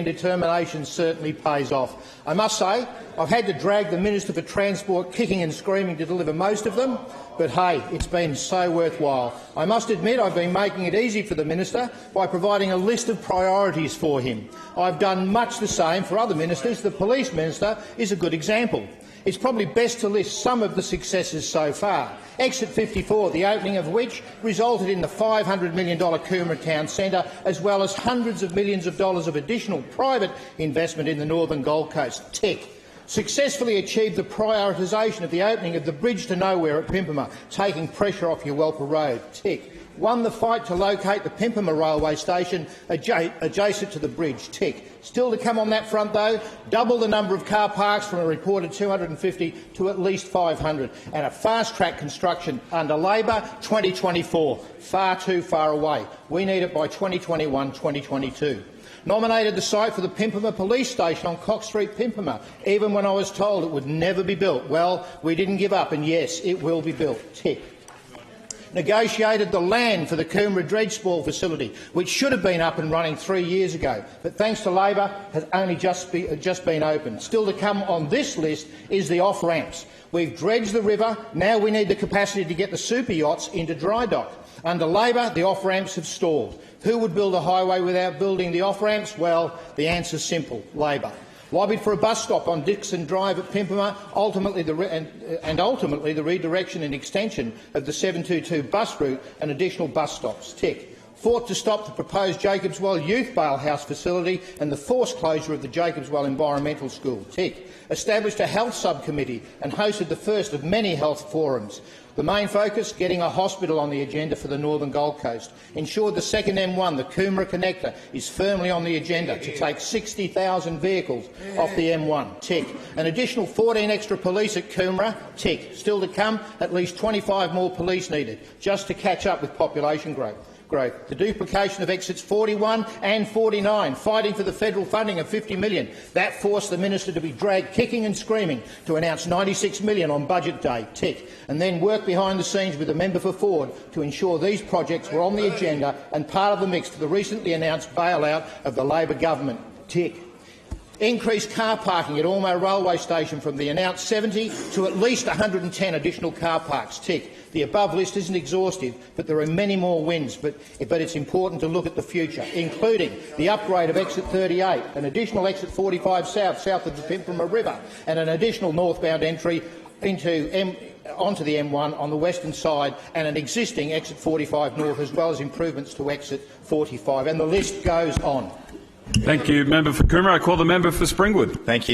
determination certainly pays off. I must say, I've had to drag the Minister for Transport kicking and screaming to deliver most of them, but hey, it's been so worthwhile. I must admit I've been making it easy for the Minister by providing a list of priorities for him. I've done much the same for other ministers. The Police Minister is a good example. It's probably best to list some of the successes so far. Exit 54, the opening of which resulted in the $500 million Coomera Town Centre, as well as hundreds of millions of dollars of additional private investment in the northern Gold Coast. Tick. Successfully achieved the prioritisation of the opening of the bridge to nowhere at Pimpama, taking pressure off Uwalpa Road. Tick. Won the fight to locate the Pimpama railway station adjacent to the bridge. Tick. Still to come on that front, though, double the number of car parks from a reported 250 to at least 500, and a fast-track construction under Labor 2024. Far too far away. We need it by 2021-2022. Nominated the site for the Pimpama Police Station on Cox Street, Pimpama, even when I was told it would never be built. Well, we didn't give up, and yes, it will be built. Tick. Negotiated the land for the Coomera Dredge Spoil facility, which should have been up and running 3 years ago, but thanks to Labor has only just been opened. Still to come on this list is the off-ramps. We've dredged the river, now we need the capacity to get the super yachts into dry dock. Under Labor, the off-ramps have stalled. Who would build a highway without building the off-ramps? Well, the answer's simple: Labor. Lobbied for a bus stop on Dixon Drive at Pimpama, ultimately the redirection and extension of the 722 bus route and additional bus stops. Tick. Fought to stop the proposed Jacobswell Youth Bail House facility and the forced closure of the Jacobswell Environmental School. Tick. Established a health subcommittee and hosted the first of many health forums. The main focus, getting a hospital on the agenda for the northern Gold Coast. Ensured the second M1, the Coomera Connector, is firmly on the agenda to take 60,000 vehicles off the M1. Tick. An additional 14 extra police at Coomera. Tick. Still to come, at least 25 more police needed, just to catch up with population growth. The duplication of exits 41 and 49, fighting for the federal funding of $50 million. That forced the minister to be dragged kicking and screaming to announce $96 million on budget day. Tick. And then work behind the scenes with the member for Ford to ensure these projects were on the agenda and part of the mix to the recently announced bailout of the Labor government. Tick. Increased car parking at Ormeau Railway Station from the announced 70 to at least 110 additional car parks. Tick. The above list isn't exhaustive, but there are many more wins. But it's important to look at the future, including the upgrade of exit 38, an additional exit 45 south of the Pimpama River, and an additional northbound entry onto the M1 on the western side, and an existing exit 45 north, as well as improvements to exit 45. And the list goes on. Thank you, member for Coomera. I call the member for Springwood. Thank you.